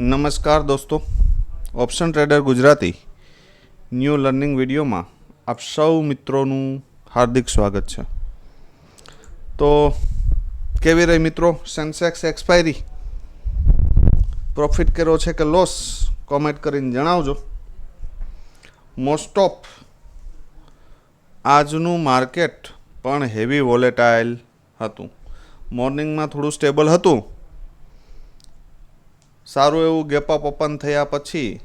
નમસ્કાર દોસ્તો, option trader Gujarati new learning વિડીયોમાં આપ સૌ મિત્રોનું હાર્દિક સ્વાગત છે. તો કેવી રહી મિત્રો સેન્સેક્સ એક્સપાયરી? પ્રોફિટ કર્યો છે કે લોસ? કોમેન્ટ કરીને જણાવજો. મોસ્ટ ઓફ આજનું માર્કેટ પણ હેવી વોલેટાઇલ હતું. મોર્નિંગમાં થોડું સ્ટેબલ હતું. સારું એવું ગેપ અપ ઓપન થયા પછી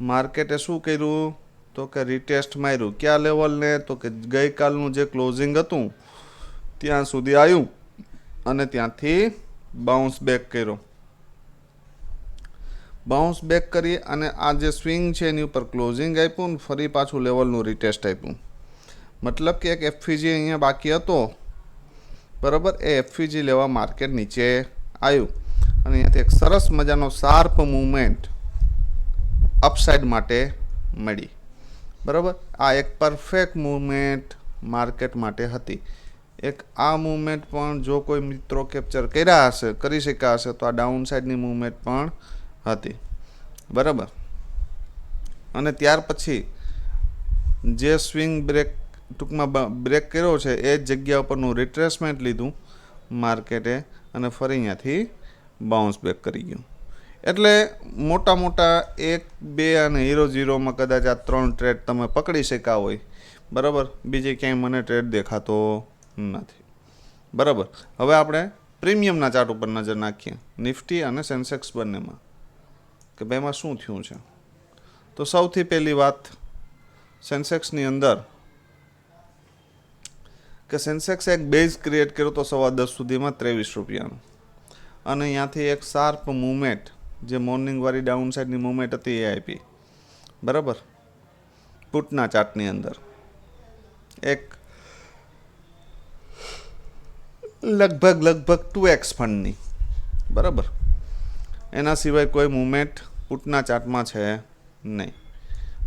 માર્કેટે શું કર્યું તો કે રીટેસ્ટ માર્યું. ક્યાં લેવલને? તો કે ગઈકાલનું જે ક્લોઝિંગ હતું ત્યાં સુધી આવ્યું અને ત્યાંથી બાઉન્સ બેક કર્યો. બાઉન્સ બેક કરી અને આ જે સ્વિંગ છે એની ઉપર ક્લોઝિંગ આપ્યું ને ફરી પાછું લેવલનું રીટેસ્ટ આપ્યું. મતલબ કે એક એફવીજી અહીંયા બાકી હતો, બરાબર. એ એફવીજી લેવા માર્કેટ નીચે આવ્યું અને અહીંયાથી એક સરસ મજાનો શાર્પ મૂવમેન્ટ અપસાઇડ માટે મળી, બરાબર. આ એક પરફેક્ટ મૂવમેન્ટ માર્કેટ માટે હતી. એક આ મૂવમેન્ટ પણ જો કોઈ મિત્રો કેપ્ચર કર્યા હશે, કરી શક્યા હશે, તો આ ડાઉન સાઇડની મૂવમેન્ટ પણ હતી, બરાબર. અને ત્યાર પછી જે સ્વિંગ બ્રેક ટૂંકમાં બ્રેક કર્યો છે એ જ જગ્યા ઉપરનું રિટ્રેસમેન્ટ લીધું માર્કેટે અને ફરી અહીંયાથી બાઉન્સ બેક કરી ગયું. એટલે મોટા મોટા 1, 2 અને 0-0માં કદાચ આ 3 ટ્રેડ તમે પકડી શક્યા હોય, બરાબર. બીજી ક્યાંય મને ટ્રેડ દેખાતો નથી, બરાબર. હવે આપણે પ્રીમિયમના ચાર્ટ ઉપર નજર નાખીએ, નિફ્ટી અને સેન્સેક્સ બંનેમાં, કે બેમાં શું થયું છે. તો સૌથી પહેલી વાત સેન્સેક્સની અંદર કે સેન્સેક્સ એક બેઝ ક્રિએટ કર્યો તો 10:15 સુધીમાં 23 રૂપિયાનો, અને અહીંયાથી એક શાર્પ મૂવમેન્ટ જે મોર્નિંગવાળી ડાઉન સાઇડની મૂવમેન્ટ હતી એ આપી, બરાબર. પુટના ચાર્ટની અંદર એક લગભગ 2x ફંડની, બરાબર. એના સિવાય કોઈ મૂવમેન્ટ પુટના ચાર્ટમાં છે નહીં.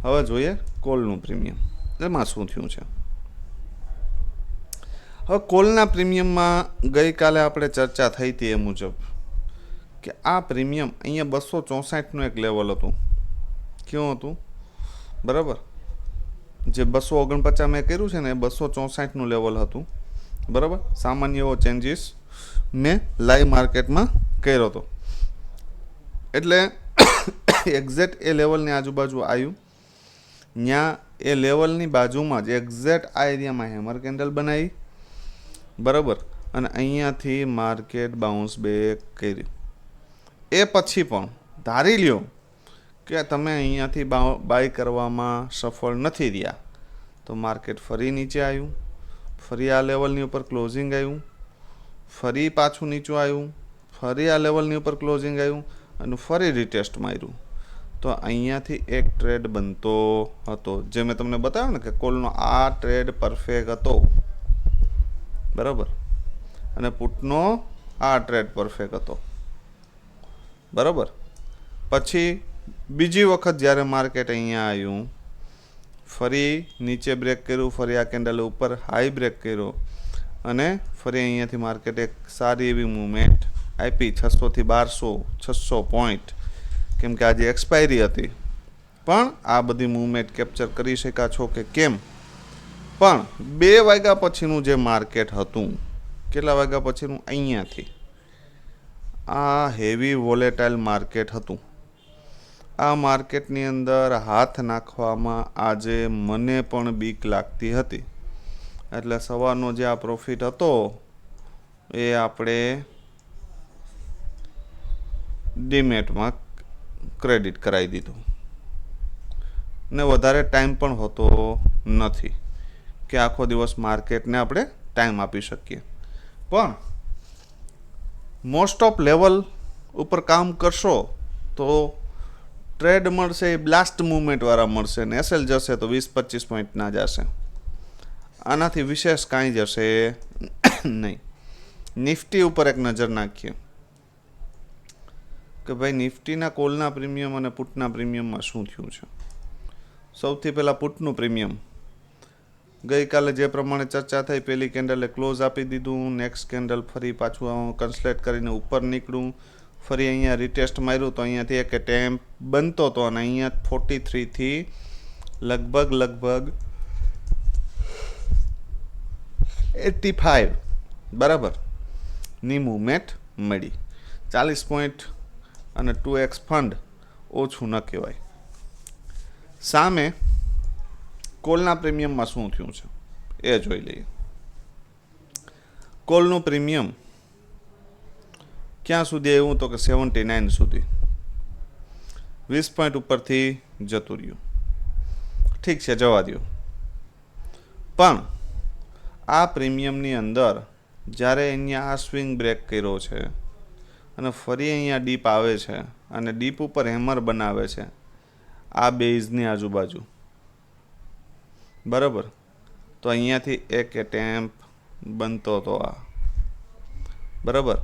હવે જોઈએ કોલનું પ્રીમિયમ, એમાં શું થયું છે. હવે કોલના પ્રીમિયમમાં ગઈકાલે આપણે ચર્ચા થઈ હતી એ મુજબ કે આ પ્રીમિયમ અહીંયા 264નું એક લેવલ હતું. કેવું હતું? બરાબર. જે 249 મેં કર્યું છે ને એ 264નું લેવલ હતું, બરાબર. સામાન્ય એવો ચેન્જીસ મેં લાઈવ માર્કેટમાં કર્યો હતો. એટલે એક્ઝેક્ટ એ લેવલની આજુબાજુ આવ્યું. ત્યાં એ લેવલની બાજુમાં જ એક્ઝેક્ટ આ એરિયામાં હેમર કેન્ડલ બનાવી, બરાબર. અને અહીંયાથી માર્કેટ બાઉન્સ બેક કર્યું. એ પછી પણ ધારી લ્યો કે તમે અહીંયાથી બાય કરવામાં સફળ નથી રહ્યા, તો માર્કેટ ફરી નીચે આવ્યું, ફરી આ લેવલની ઉપર ક્લોઝિંગ આવ્યું, ફરી પાછું નીચું આવ્યું, ફરી આ લેવલની ઉપર ક્લોઝિંગ આવ્યું અને ફરી રિટેસ્ટ માર્યું. તો અહીંયાથી એક ટ્રેડ બનતો હતો, જે મેં તમને બતાવ્યો ને કે કોલનો આ ટ્રેડ પરફેક્ટ હતો, બરાબર. અને પુટનો આ ટ્રેડ પરફેક્ટ હતો, બરાબર. પછી બીજી વખત જ્યારે માર્કેટ અહીંયા આવ્યું, ફરી નીચે બ્રેક કર્યું, ફરી આ કેન્ડલ ઉપર હાઈ બ્રેક કર્યો અને ફરી અહીંયાથી માર્કેટ એક સારી એવી મૂવમેન્ટ આપી 600 થી 1200, 600 પોઈન્ટ, કેમ કે આજે એક્સપાયરી હતી. પણ આ બધી મૂવમેન્ટ કેપ્ચર કરી શક્યા છો કે કેમ? પણ 2 વાગ્યા પછીનું જે માર્કેટ હતું, કેટલા વાગ્યા પછીનું? અહીંયાથી આ હેવી વોલેટાઇલ માર્કેટ હતું. આ માર્કેટની અંદર હાથ નાખવામાં આજે મને પણ બીક લાગતી હતી. એટલે સવારનો જે આ પ્રોફિટ હતો એ આપણે ડીમેટમાં ક્રેડિટ કરાવી દીધું ને વધારે ટાઈમ પણ હોતો નથી કે આખો દિવસ માર્કેટને આપણે ટાઈમ આપી શકીએ. પણ મોસ્ટ ઓફ લેવલ ઉપર કામ કરશો તો ટ્રેડ મળશે એ બ્લાસ્ટ મૂવમેન્ટવાળા મળશે ને એસએલ જશે તો 20-25 પોઈન્ટના જશે. આનાથી વિશેષ કાંઈ જશે નહીં. નિફ્ટી ઉપર એક નજર નાખીએ કે ભાઈ નિફ્ટીના કોલના પ્રીમિયમ અને પુટના પ્રીમિયમમાં શું થયું છે. સૌથી પહેલાં પુટનું પ્રીમિયમ ગઈકાલે જે પ્રમાણે ચર્ચા થઈ, પહેલી કેન્ડલે ક્લોઝ આપી દીધું, નેક્સ્ટ કેન્ડલ ફરી પાછું કન્સલેટ કરીને ઉપર નીકળ્યું, ફરી અહીંયા રિટેસ્ટ માર્યું તો અહીંયાથી એક એટેમ્પ બનતો હતો અને અહીંયા 43 થી લગભગ 85 બરાબર ની મૂવમેન્ટ મળી. 40 પોઈન્ટ અને 2x ફંડ ઓછું ન કહેવાય. સામે કોલના પ્રીમિયમમાં શું થયું છે એ જોઈ લઈએ. કોલનું પ્રીમિયમ ક્યાં સુધી આવ્યું તો કે 79 સુધી, 20 પોઈન્ટ ઉપરથી જતું રહ્યું. ઠીક છે, જવા દો. પણ આ પ્રીમિયમની અંદર જ્યારે અહીંયા આ સ્વિંગ બ્રેક કર્યો છે અને ફરી અહીંયા ડીપ આવે છે અને ડીપ ઉપર હેમર બનાવે છે આ બેઝની આજુબાજુ, બરાબર, તો અહીંયાથી એક એટેમ્પ બનતો હતો આ, બરાબર.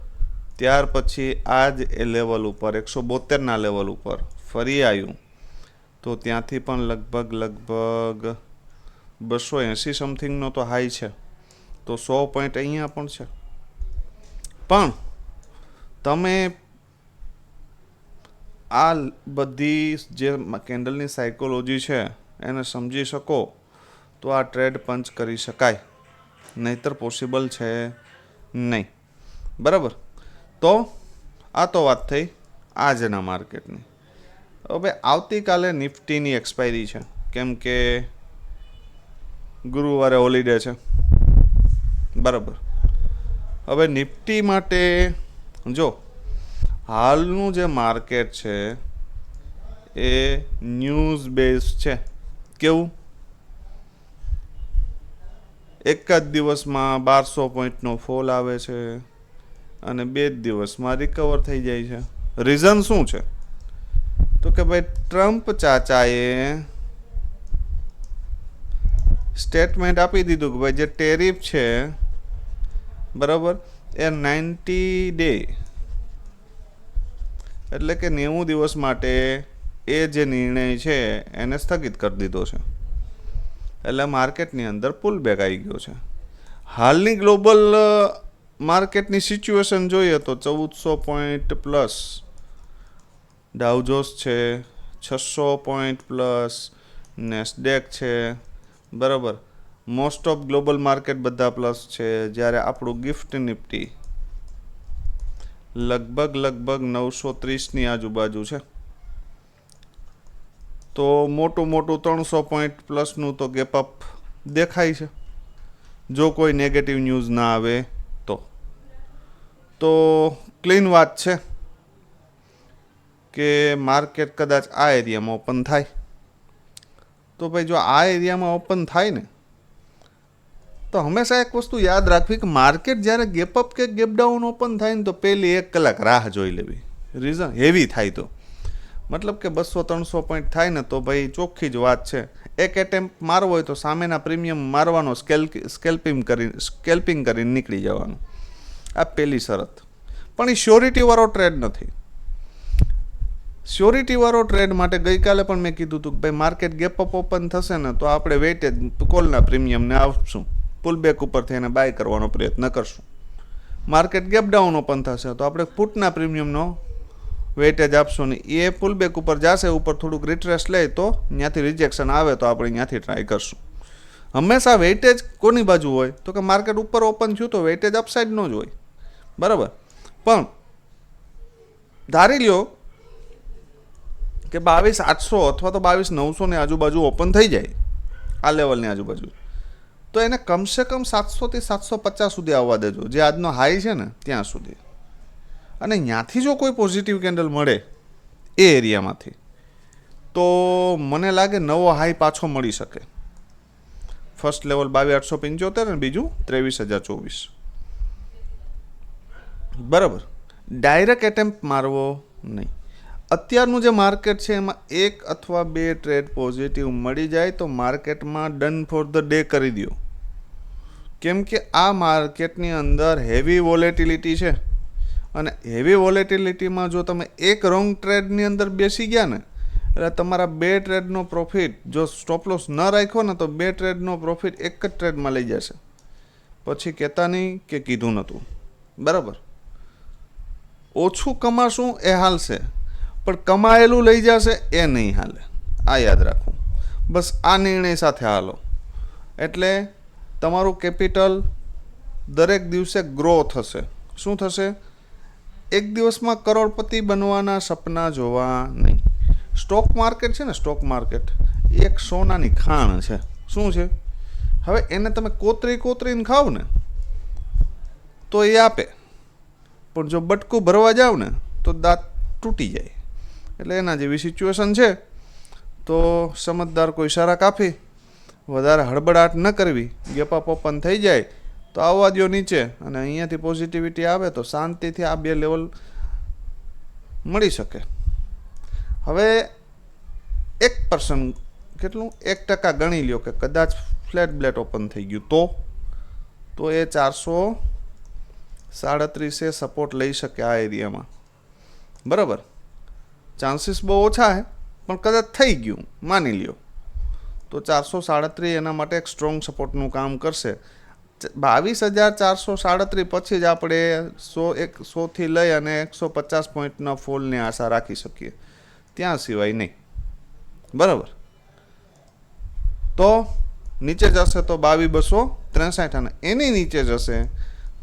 ત્યાર પછી આ જ એ લેવલ ઉપર 172ના લેવલ ઉપર ફરી આવ્યું તો ત્યાંથી પણ લગભગ 280 સમથિંગનો તો હાઈ છે, તો 100 પોઈન્ટ અહીંયા પણ છે. પણ તમે આ બધી જે કેન્ડલની સાયકોલોજી છે એને સમજી શકો તો આ ટ્રેડ પંચ કરી શકાય, નહીતર પોસિબલ છે નહીં, બરાબર. તો આ તો વાત થઈ આજના માર્કેટની. હવે આવતીકાલે નિફ્ટીની એક્સપાયરી છે, કેમ કે ગુરુવારે હોલિડે છે, બરાબર. હવે નિફ્ટી માટે જો હાલનું જે માર્કેટ છે એ ન્યૂઝ બેઝ છે. કેવું? એક જ દિવસમાં 1200 પોઈન્ટનો ફોલ આવે છે અને 2 દિવસમાં રિકવર થઈ જાય છે. રીઝન શું છે? તો કે ભાઈ ટ્રમ્પ ચાચાએ સ્ટેટમેન્ટ આપી દીધું કે ભાઈ જે ટેરિફ છે, બરાબર, એ 90 ડે એટલે કે 90 દિવસ માટે એ જે નિર્ણય છે એને સ્થગિત કરી દીધો છે. એટલે માર્કેટની અંદર પુલ બેક આવી ગયો છે. હાલની ગ્લોબલ માર્કેટની સિચ્યુએશન જોઈએ તો 1400 પોઈન્ટ પ્લસ ડાઉજોસ છે, 600 પોઈન્ટ પ્લસ નેસ્ડેક છે, બરાબર. મોસ્ટ ઓફ ગ્લોબલ માર્કેટ બધા પ્લસ છે, જ્યારે આપણું ગિફ્ટ નિફ્ટી લગભગ 930ની આજુબાજુ છે. તો મોટું 300 પોઈન્ટ પ્લસનું તો ગેપ અપ દેખાય છે, જો કોઈ નેગેટિવ ન્યૂઝ ના આવે તો ક્લીન વાત છે કે માર્કેટ કદાચ આ એરિયામાં ઓપન થાય. તો ભાઈ જો આ એરિયામાં ઓપન થાય ને તો હંમેશા એક વસ્તુ યાદ રાખવી કે માર્કેટ જ્યારે ગેપ અપ કે ગેપ ડાઉન ઓપન થાય ને તો પહેલી 1 કલાક રાહ જોઈ લેવી. રીઝન હેવી થાય તો મતલબ કે 200-300 પોઈન્ટ થાય ને તો ભાઈ ચોખ્ખી જ વાત છે, એક એટેમ્પ મારવો હોય તો સામેના પ્રીમિયમ મારવાનો, સ્કેલ્પિંગ કરીને નીકળી જવાનું. આ પહેલી શરત. પણ એ શ્યોરિટીવાળો ટ્રેડ નથી. શ્યોરિટીવાળો ટ્રેડ માટે ગઈકાલે પણ મેં કીધું હતું કે ભાઈ માર્કેટ ગેપ અપ ઓપન થશે ને તો આપણે વેઇટેજ કોલના પ્રીમિયમને આપશું, પુલબેક ઉપરથી એને બાય કરવાનો પ્રયત્ન કરશું. માર્કેટ ગેપ ડાઉન ઓપન થશે તો આપણે પુટના પ્રીમિયમનો વેઇટેજ આપશું ને એ પુલબેક ઉપર જશે, ઉપર થોડુંક રિટ્રેસ લે તો ત્યાંથી રિજેક્શન આવે તો આપણે ત્યાંથી ટ્રાય કરશું. હંમેશા વેઇટેજ કોની બાજુ હોય તો કે માર્કેટ ઉપર ઓપન થયું તો વેઇટેજ અપસાઇડનો જ હોય, બરાબર. પણ ધારી લ્યો કે 22,800 અથવા તો 22,900 ની આજુબાજુ ઓપન થઈ જાય આ લેવલની આજુબાજુ, તો એને કમસે કમ 700 થી 750 સુધી આવવા દેજો, જે આજનો હાઈ છે ને ત્યાં સુધી. અને ત્યાંથી જો કોઈ પોઝિટિવ કેન્ડલ મળે એ એરિયામાંથી તો મને લાગે નવો હાઈ પાછો મળી શકે. ફર્સ્ટ લેવલ 22,875 અને બીજું 23,024, બરાબર. ડાયરેક્ટ એટેમ્પ મારવો નહીં. અત્યારનું જે માર્કેટ છે એમાં 1 અથવા 2 ટ્રેડ પોઝિટિવ મળી જાય તો માર્કેટમાં ડન ફોર ધ ડે કરી દો, કેમ કે આ માર્કેટની અંદર હેવી વોલેટિલિટી છે અને હેવી વોલેટિલિટીમાં જો તમે એક રોંગ ટ્રેડની અંદર બેસી ગયા ને એટલે તમારા 2 ટ્રેડનો પ્રોફિટ, જો સ્ટોપ લોસ ન રાખ્યો ને તો 2 ટ્રેડનો પ્રોફિટ એક જ ટ્રેડમાં લઈ જશે, પછી કહેતા નહીં કે કીધું નહોતું, બરાબર. ઓછું કમાશું એ હાલશે, પણ કમાયેલું લઈ જશે એ નહીં હાલે. આ યાદ રાખવું. બસ આ નિર્ણય સાથે હાલો. એટલે તમારું કેપિટલ દરેક દિવસે ગ્રો થશે. શું થશે? એક દિવસમાં કરોડપતિ બનવાના સપના જોવા નહીં. સ્ટોક માર્કેટ છે ને, સ્ટોક માર્કેટ એક સોનાની ખાણ છે. શું છે? હવે એને તમે કોતરીને ખાવ ને તો એ આપે, પણ જો બટકું ભરવા જાવ ને તો દાંત તૂટી જાય. એટલે એના જેવી સિચ્યુએશન છે. તો સમજદાર કોઈ ઈશારા કાપી, વધારે હડબડાટ ન કરવી. ગેપઅપ ઓપન થઈ જાય તો આવવા દો નીચે, અને અહીંયાથી પોઝિટિવિટી આવે તો શાંતિથી આ બે લેવલ મળી શકે. હવે 1% કેટલું 1% ગણી લ્યો કે કદાચ ફ્લેટ બ્લેટ ઓપન થઈ ગયું તો એ 437 સપોર્ટ લઈ શકે આ એરિયામાં. બરાબર, ચાન્સીસ બહુ ઓછા છે, પણ કદાચ થઈ ગયું માની લ્યો તો 437 એના માટે એક સ્ટ્રોંગ સપોર્ટનું કામ કરશે. 22,437 પછી જ આપણે 100થી લઈ અને 150 પોઈન્ટના ફોલની આશા રાખી શકીએ, ત્યાં સિવાય નહીં. બરાબર, તો નીચે જશે તો 22,263 અને એની નીચે જશે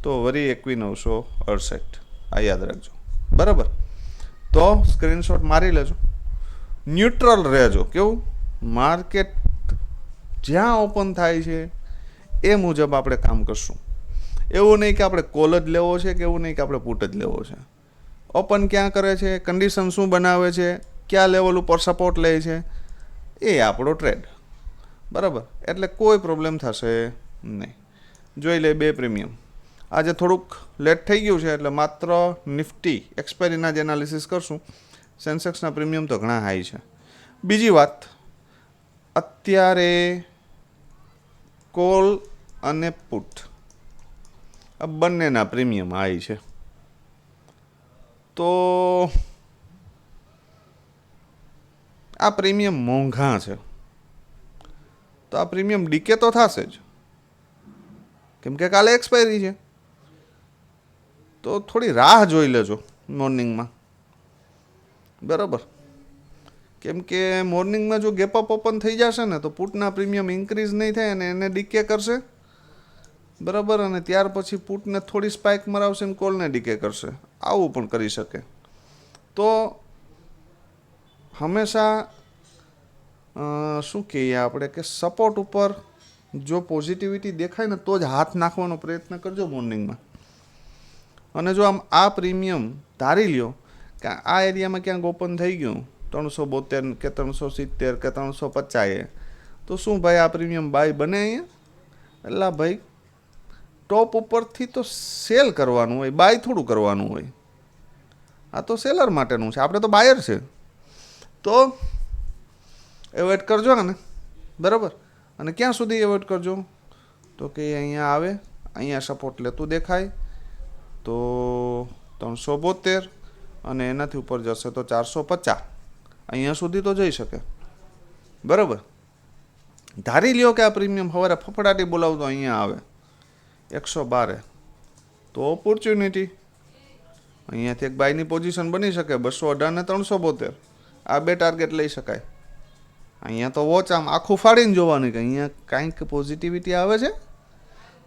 તો વરી 21,968. આ યાદ રાખજો. બરાબર, તો સ્ક્રીનશોટ મારી લેજો. ન્યુટ્રલ રહેજો. કેવું? માર્કેટ જ્યાં ઓપન થાય છે એ મુજબ આપણે કામ કરશું. એવું નહીં કે આપણે કોલ જ લેવો છે, કે એવું નહીં કે આપણે પુટ જ લેવો છે. ઓપન ક્યાં કરે છે, કન્ડિશન શું બનાવે છે, કયા લેવલ ઉપર સપોર્ટ લે છે, એ આપણો ટ્રેડ. બરાબર, એટલે કોઈ પ્રોબ્લેમ થશે નહીં. જોઈ લે 2 પ્રીમિયમ. આજે થોડુંક લેટ થઈ ગયું છે એટલે માત્ર નિફ્ટી એક્સપાયરીના જ એનાલિસિસ કરશું. સેન્સેક્સના પ્રીમિયમ તો ઘણા હાઈ છે. બીજી વાત, અત્યારે કોલ અને પુટ આ બંનેના પ્રીમિયમ હાઈ છે. તો આ પ્રીમિયમ મોંઘા છે, તો આ પ્રીમિયમ ડીકે તો થશે જ, કેમ કે કાલે એક્સપાયરી છે. તો થોડી રાહ જોઈ લેજો મોર્નિંગમાં. બરાબર, કેમ કે મોર્નિંગમાં જો ગેપઅપ ઓપન થઈ જશે ને તો પુટના પ્રીમિયમ ઇન્ક્રીઝ નહીં થાય અને એને ડીકે કરશે. બરાબર, અને ત્યાર પછી પુટને થોડી સ્પાઇક મરાવશે અને કોલને ડીકે કરશે. આવું પણ કરી શકે. તો હંમેશા શું કહીએ આપણે કે સપોર્ટ ઉપર જો પોઝિટિવિટી દેખાય ને તો જ હાથ નાખવાનો પ્રયત્ન કરજો મોર્નિંગમાં. અને જો આમ આ પ્રીમિયમ ધારી લ્યો કે આ એરિયામાં ક્યાંક ઓપન થઈ ગયું 372 કે 370 કે 350 તો શું ભાઈ આ પ્રીમિયમ બાય બને અહીંયા? એટલે ભાઈ ટોપ ઉપરથી તો સેલ કરવાનું હોય, બાય થોડું કરવાનું હોય. આ તો સેલર માટેનું છે, આપણે તો બાયર છે. તો એવોઇડ કરજો ને. બરાબર, અને ક્યાં સુધી એવોઇડ કરજો? તો કે અહીંયા આવે, અહીંયા સપોર્ટ લેતું દેખાય તો 372 અને એનાથી ઉપર જશે તો 450. અહીંયા સુધી તો જઈ શકે. બરાબર, ધારી લ્યો કે આ પ્રીમિયમ સવારે ફફડાટી બોલાવતો અહીંયા આવે 112 તો ઓપોર્ચ્યુનિટી અહીંયાથી એક બાયની પોઝિશન બની શકે 218 ને 372. આ 2 ટાર્ગેટ લઈ શકાય. અહીંયા તો વોચ આમ આખું ફાડીને જોવાનું કે અહીંયા કાંઈક પોઝિટિવિટી આવે છે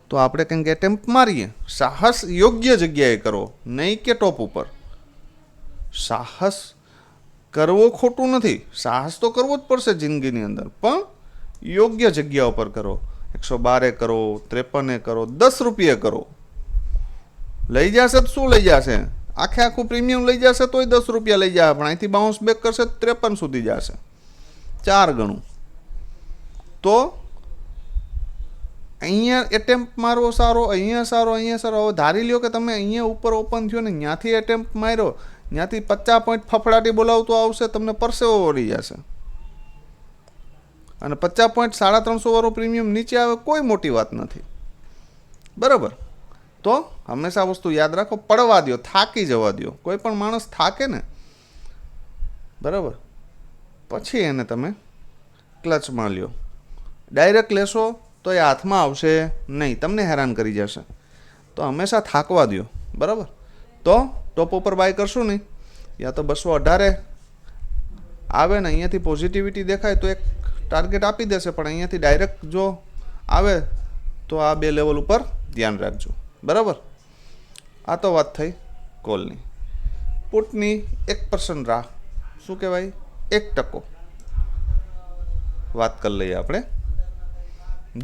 તો આપણે કંઈક એટેમ્પ મારીએ. સાહસ યોગ્ય જગ્યાએ કરો, નહીં કે ટોપ ઉપર. સાહસ કરવો ખોટું નથી, સાહસ તો કરવો જ પડશે જિંદગીની અંદર, પણ યોગ્ય જગ્યા ઉપર કરો. 112 કરો, 53 કરો, 10 રૂપિયે કરો. લઈ જશે તો શું લઈ જશે? આખું પ્રીમિયમ લઈ જશે તોય 10 રૂપિયા લઈ જાય, પણ અહીંથી બાઉન્સ બેક કરશે 53 સુધી જશે, 4 ગણું. તો અહીંયા એટેમ્પ મારવો સારો, અહીંયા સારો, અહીંયા સારો. હવે ધારી લ્યો કે તમે અહીંયા ઉપર ઓપન થયો ને ત્યાંથી એટેમ્પ માર્યો, ત્યાંથી 50 પોઈન્ટ ફફડાટી બોલાવતો આવશે, તમને પરસેવો વળી જશે. અને 50 પોઈન્ટ 350 વાળો પ્રીમિયમ નીચે આવે કોઈ મોટી વાત નથી. બરાબર, તો હંમેશા વસ્તુ યાદ રાખો, પડવા દો, થાકી જવા દો. કોઈ પણ માણસ થાકે ને, બરાબર, પછી એને તમે ક્લચમાં લ્યો. ડાયરેક્ટ લેશો તો એ હાથમાં આવશે નહીં, તમને હેરાન કરી જશે. તો હંમેશા થાકવા દો. બરાબર, તો ટોપ ઉપર બાય કરશું નહીં, યા તો 218 આવે ને અહીંયાથી પોઝિટિવિટી દેખાય તો એક ટાર્ગેટ આપી દેશે, પણ અહીંયાથી ડાયરેક્ટ જો આવે તો આ બે લેવલ ઉપર ધ્યાન રાખજો, બરાબર. આ તો વાત થઈ કોલની. પુટની 1% રાહ, શું કહેવાય, 1% વાત કરી લઈએ આપણે.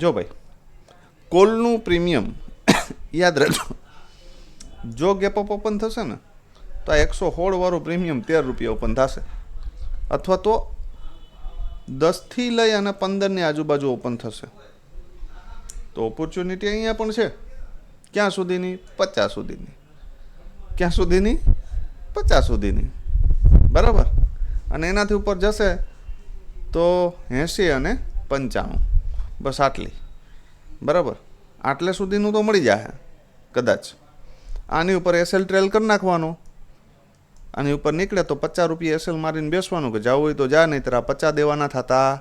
જો ભાઈ કોલનું પ્રીમિયમ યાદ રાખજો, જો ગેપ અપ ઓપન થશે ને તો આ 116 વાળું પ્રીમિયમ 13 રૂપિયા ઓપન થશે, અથવા તો 10 થી લઈ અને 15ની આજુબાજુ ઓપન થશે. તો ઓપોર્ચ્યુનિટી અહીંયા પણ છે. ક્યાં સુધીની? 50 સુધીની. ક્યાં સુધીની? 50 સુધીની, બરાબર. અને એનાથી ઉપર જશે તો 80 અને 95, બસ આટલી, બરાબર. આટલે સુધીનું તો મળી જાય કદાચ. આની ઉપર એસએલ ટ્રેલ કરી નાખવાનો, આની ઉપર નીકળે તો 50 રૂપિયા એસએલ મારીને બેસવાનું કે જવું હોય તો જા, નહીં તો 50 દેવાના થતા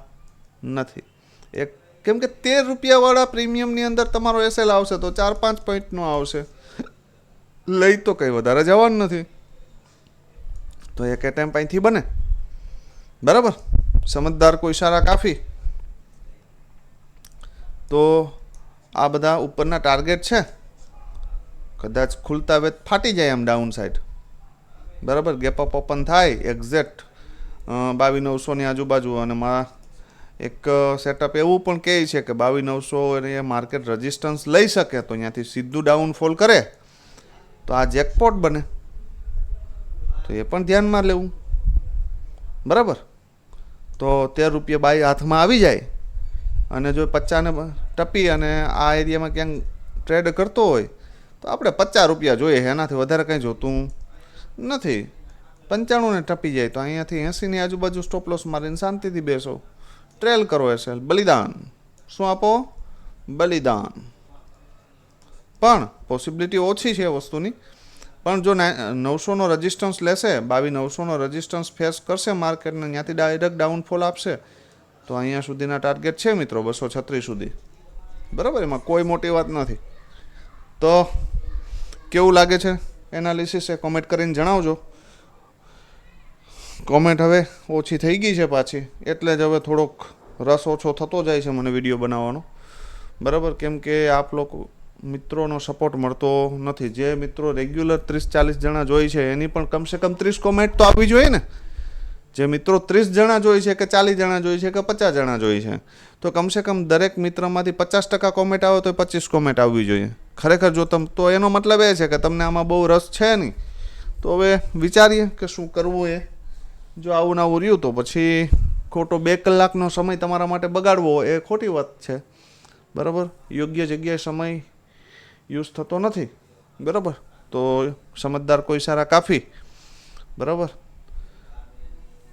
નથી. એક કેમ કે 13 રૂપિયાવાળા પ્રીમિયમની અંદર તમારો એસએલ આવશે તો 4-5 પોઈન્ટનો આવશે, લઈ તો કંઈ વધારે જવાનું નથી. તો એક ટાઈમ પાસેથી બને, બરાબર. સમજદાર કોઈ સારા કાફી. તો આ બધા ઉપરના ટાર્ગેટ છે, કદાચ ખુલતા વેત ફાટી જાય આમ ડાઉન સાઈડ, બરાબર. ગેપ અપ ઓપન થાય એક્ઝેક્ટ 22,900ની આજુબાજુ, અને એક સેટઅપ એવું પણ કહે છે કે 22,900 એ માર્કેટ રેઝિસ્ટન્સ લઈ શકે, તો અહીંયાથી સીધું ડાઉનફોલ કરે તો આ જેકપોટ બને, તો એ પણ ધ્યાનમાં લેવું, બરાબર. તો 13 રૂપિયા બાય હાથમાં આવી જાય અને જો 50ને ટપી અને આ એરિયામાં ક્યાંક ટ્રેડ કરતો હોય તો આપણે 50 રૂપિયા જોઈએ, એનાથી વધારે કંઈ જોતું નથી. 95ને ટપી જાય તો અહીંયાથી 80ની આજુબાજુ સ્ટોપ લોસ મારીને શાંતિથી બેસો, ટ્રેલ કરો એસએલ. બલિદાન શું આપો? બલિદાન. પણ પોસિબિલિટી ઓછી છે વસ્તુની, પણ જો 900નો રજિસ્ટન્સ લેશે, 22,900નો રજિસ્ટન્સ ફેસ કરશે માર્કેટને, ત્યાંથી ડાયરેક્ટ ડાઉનફોલ આપશે તો અહીંયા સુધીના ટાર્ગેટ છે મિત્રો 236 સુધી, બરાબર. એમાં કોઈ મોટી વાત નથી. તો કેવું લાગે છે એનાલિસિસ એ કોમેન્ટ કરીને જણાવજો. કોમેન્ટ હવે ઓછી થઈ ગઈ છે પાછી, એટલે જ હવે થોડોક રસ ઓછો થતો જાય છે મને વિડીયો બનાવવાનો, બરાબર. કેમ કે આપ લોકો મિત્રોનો સપોર્ટ મળતો નથી. જે મિત્રો રેગ્યુલર 30-40 જણા જોઈ છે એની પણ કમસે કમ 30 કોમેન્ટ તો આવવી જોઈએ ને. જે મિત્રો 30 જણા જોઈ છે કે 40 જણા જોઈ છે કે 50 જણા જોઈ છે, તો કમસે કમ દરેક મિત્રમાંથી 50% કોમેન્ટ આવે તો 25 કોમેન્ટ આવવી જોઈએ. ખરેખર જો તો એનો મતલબ એ છે કે તમને આમાં બહુ રસ છે નહીં. તો હવે વિચારીએ કે શું કરવું એ. જો આવું ના આવું રહ્યું તો પછી ખોટો 2 કલાકનો સમય તમારા માટે બગાડવો એ ખોટી વાત છે, બરાબર. યોગ્ય જગ્યાએ સમય યુઝ થતો નથી, બરાબર. તો સમજદાર કોઈ સારા કાફી, બરાબર.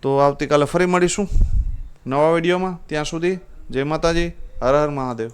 તો આવતીકાલે ફરી મળીશું નવા વિડીયોમાં. ત્યાં સુધી જય માતાજી, હર હર મહાદેવ.